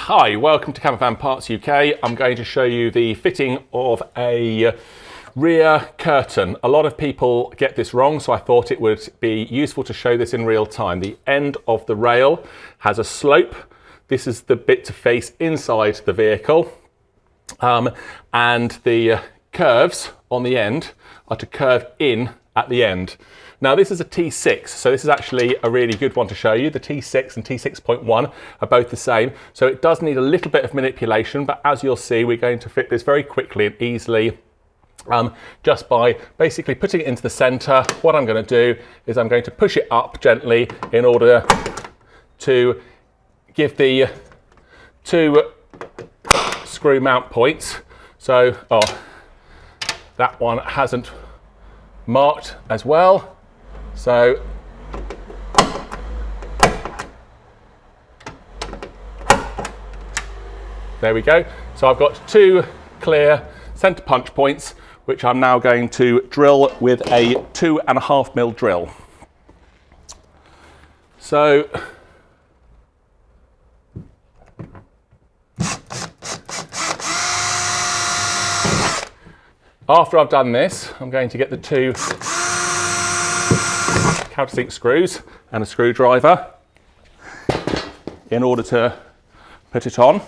Hi, welcome to Campervan Parts UK. I'm going to show you the fitting of a rear curtain. A lot of people get this wrong, so I thought it would be useful to show this in real time. The end of the rail has a slope. This is the bit to face inside the vehicle. And the curves on the end are to curve in at the end. Now this is a T6, so this is actually a really good one to show you. The T6 and T6.1 are both the same, so it does need a little bit of manipulation, but as you'll see, we're going to fit this very quickly and easily just by basically putting it into the center. What I'm going to do is I'm going to push it up gently in order to give the two screw mount points. So, that one hasn't marked as well. So there we go. So I've got two clear center punch points, which I'm now going to drill with a 2.5mm drill. So after I've done this, I'm going to get the two countersink screws and a screwdriver in order to put it on.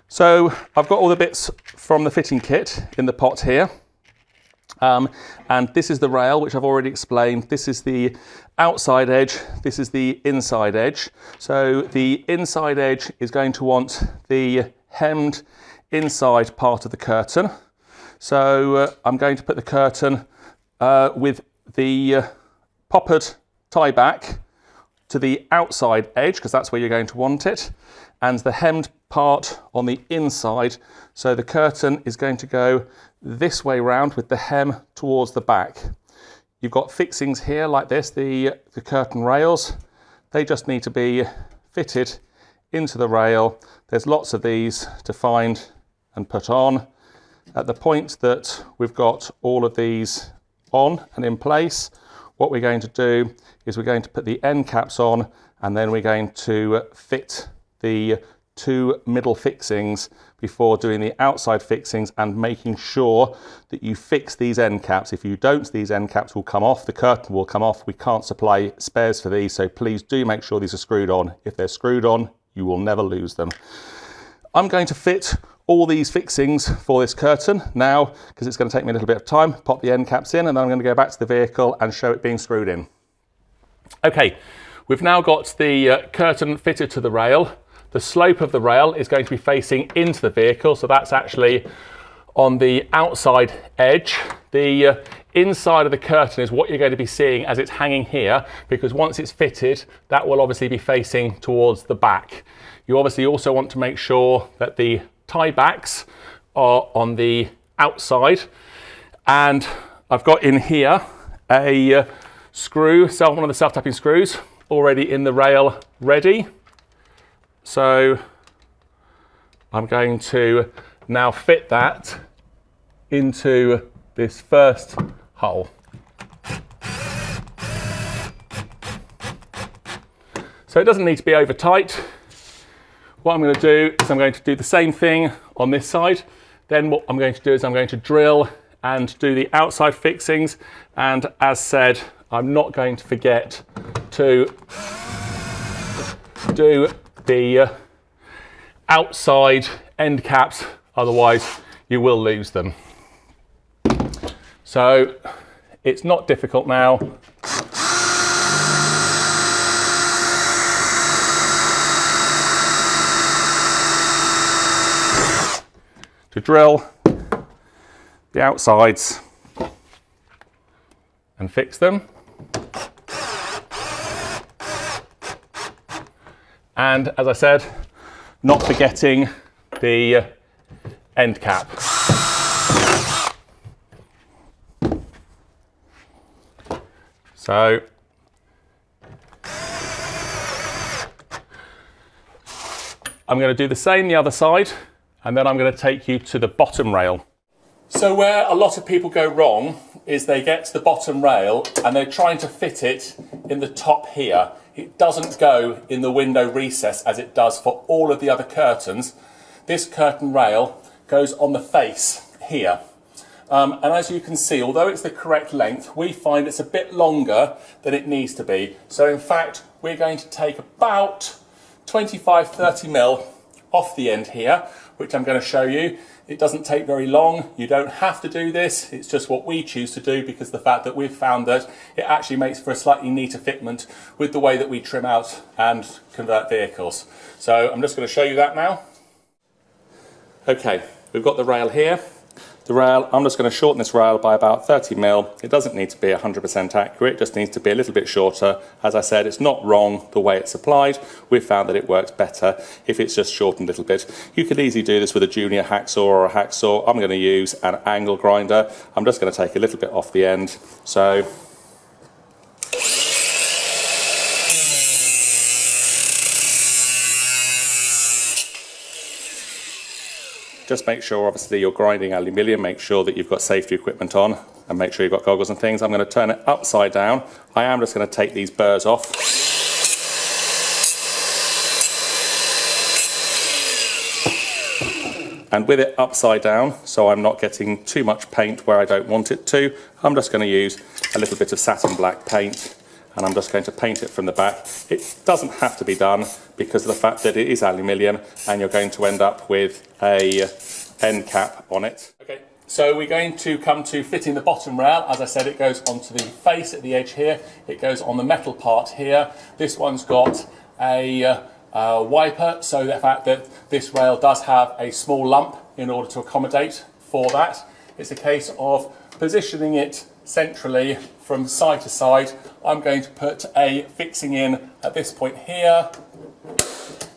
So I've got all the bits from the fitting kit in the pot here. And this is the rail, which I've already explained. This is the outside edge, this is the inside edge. So the inside edge is going to want the hemmed inside part of the curtain. So I'm going to put the curtain with the poppered tie back to the outside edge, because that's where you're going to want it, and the hemmed part on the inside. So the curtain is going to go this way round with the hem towards the back. You've got fixings here like this, the curtain rails. They just need to be fitted into the rail. There's lots of these to find and put on. At the point that we've got all of these on and in place, what we're going to do is we're going to put the end caps on, and then we're going to fit the two middle fixings before doing the outside fixings and making sure that you fix these end caps. If you don't, these end caps will come off, the curtain will come off. We can't supply spares for these, so please do make sure these are screwed on. If they're screwed on, you will never lose them. I'm going to fit all these fixings for this curtain now, because it's going to take me a little bit of time. Pop the end caps in, and then I'm going to go back to the vehicle and show it being screwed in. Okay, we've now got the curtain fitted to the rail. The slope of the rail is going to be facing into the vehicle, so that's actually on the outside edge. The inside of the curtain is what you're going to be seeing as it's hanging here, because once it's fitted, that will obviously be facing towards the back. You obviously also want to make sure that the tie backs are on the outside, and I've got in here a screw, one of the self-tapping screws already in the rail ready. So I'm going to now fit that into this first hole. So it doesn't need to be over tight. What I'm going to do is I'm going to do the same thing on this side. Then what I'm going to do is I'm going to drill and do the outside fixings. And as said, I'm not going to forget to do the outside end caps, otherwise you will lose them. So it's not difficult now. To drill the outsides and fix them. And as I said, not forgetting the end cap. So I'm going to do the same the other side, and then I'm going to take you to the bottom rail. So where a lot of people go wrong is they get to the bottom rail and they're trying to fit it in the top here. It doesn't go in the window recess as it does for all of the other curtains. This curtain rail goes on the face here. And as you can see, although it's the correct length, we find it's a bit longer than it needs to be. So in fact, we're going to take about 25-30 mil off the end here, which I'm going to show you. It doesn't take very long. You don't have to do this. It's just what we choose to do because the fact that we've found that it actually makes for a slightly neater fitment with the way that we trim out and convert vehicles. So I'm just going to show you that now. Okay, we've got the rail here. The rail, I'm just going to shorten this rail by about 30 mil. It doesn't need to be 100% accurate, it just needs to be a little bit shorter. As I said, it's not wrong the way it's applied. We've found that it works better if it's just shortened a little bit. You could easily do this with a junior hacksaw or a hacksaw. I'm going to use an angle grinder. I'm just going to take a little bit off the end. So just make sure, obviously, you're grinding aluminium, make sure that you've got safety equipment on and make sure you've got goggles and things. I'm going to turn it upside down. I am just going to take these burrs off. And with it upside down, so I'm not getting too much paint where I don't want it to, I'm just going to use a little bit of satin black paint and I'm just going to paint it from the back. It doesn't have to be done because of the fact that it is aluminium and you're going to end up with a end cap on it. Okay, so we're going to come to fitting the bottom rail. As I said, it goes onto the face at the edge here. It goes on the metal part here. This one's got a wiper, so the fact that this rail does have a small lump in order to accommodate for that. It's a case of positioning it centrally from side to side. I'm going to put a fixing in at this point here.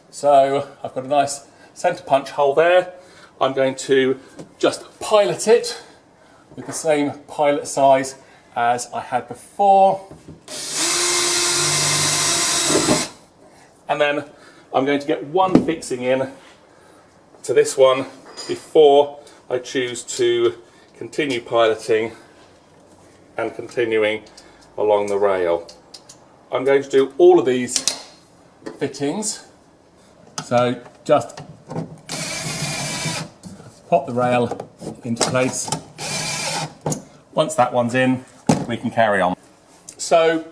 So I've got a nice centre punch hole there. I'm going to just pilot it with the same pilot size as I had before. And then I'm going to get one fixing in to this one before I choose to continue piloting and continuing along the rail. I'm going to do all of these fittings. So just pop the rail into place. Once that one's in, we can carry on. So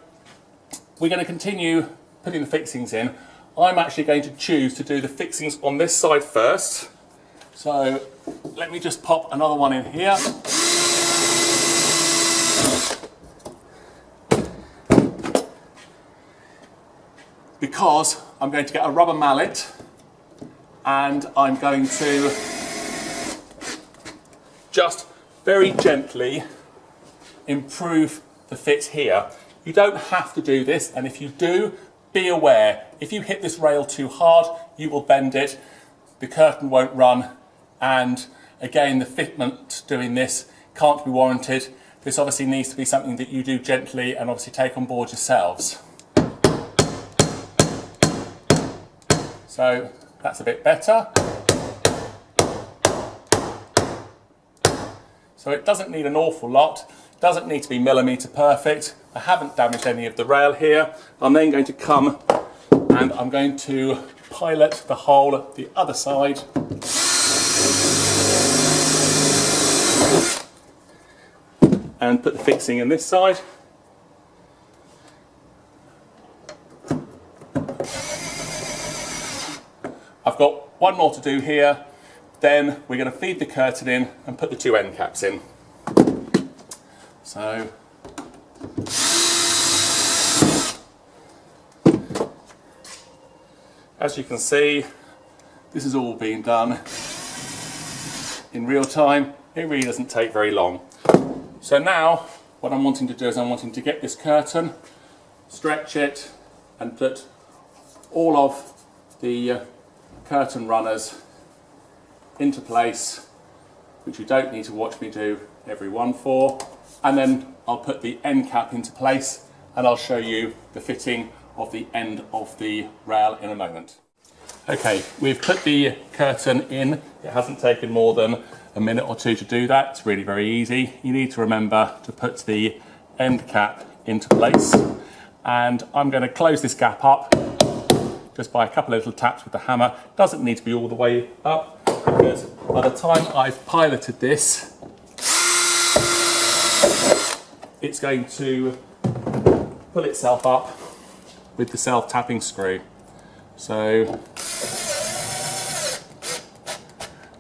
we're going to continue putting the fixings in. I'm actually going to choose to do the fixings on this side first. So let me just pop another one in here. Because I'm going to get a rubber mallet and I'm going to just very gently improve the fit here. You don't have to do this, and if you do, be aware. If you hit this rail too hard, you will bend it, the curtain won't run, and again, the fitment doing this can't be warranted. This obviously needs to be something that you do gently and obviously take on board yourselves. So that's a bit better. So it doesn't need an awful lot. It doesn't need to be millimetre perfect. I haven't damaged any of the rail here. I'm then going to come and I'm going to pilot the hole at the other side. And put the fixing in this side. I've got one more to do here, then we're going to feed the curtain in and put the two end caps in. So, as you can see, this is all being done in real time. It really doesn't take very long. So now, what I'm wanting to do is I'm wanting to get this curtain, stretch it, and put all of the curtain runners into place, which you don't need to watch me do every one for, and then I'll put the end cap into place and I'll show you the fitting of the end of the rail in a moment. Okay, we've put the curtain in. It hasn't taken more than a minute or two to do that. It's really very easy. You need to remember to put the end cap into place and I'm going to close this gap up just by a couple of little taps with the hammer. Doesn't need to be all the way up, because by the time I've piloted this, it's going to pull itself up with the self-tapping screw. So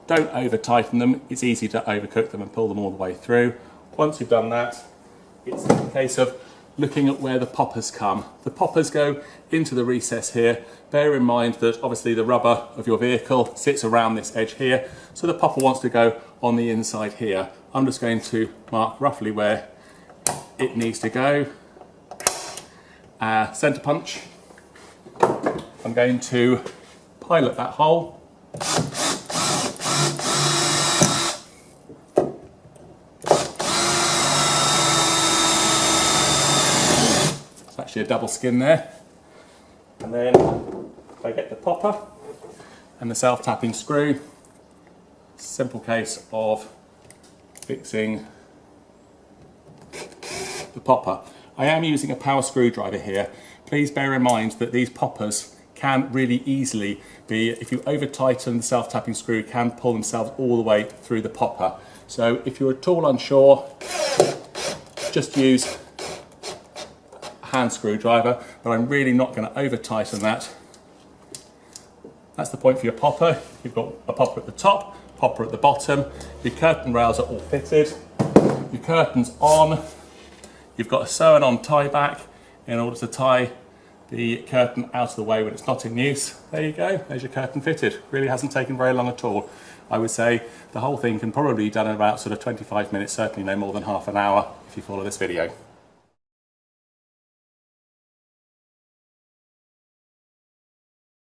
don't over tighten them. It's easy to overcook them and pull them all the way through. Once you've done that, it's a case of looking at where the poppers come. The poppers go into the recess here. Bear in mind that obviously the rubber of your vehicle sits around this edge here, so the popper wants to go on the inside here. I'm just going to mark roughly where it needs to go. Centre punch. I'm going to pilot that hole. It's actually a double skin there. And then I get the popper and the self-tapping screw. Simple case of fixing the popper. I am using a power screwdriver here. Please bear in mind that these poppers can really easily be, if you over tighten the self-tapping screw, can pull themselves all the way through the popper. So if you're at all unsure, just use a hand screwdriver, but I'm really not going to over tighten that. That's the point for your popper. You've got a popper at the top, popper at the bottom. Your curtain rails are all fitted. Your curtain's on. You've got a sewn on tie back in order to tie the curtain out of the way when it's not in use. There you go, there's your curtain fitted. Really hasn't taken very long at all. I would say the whole thing can probably be done in about sort of 25 minutes, certainly no more than half an hour if you follow this video.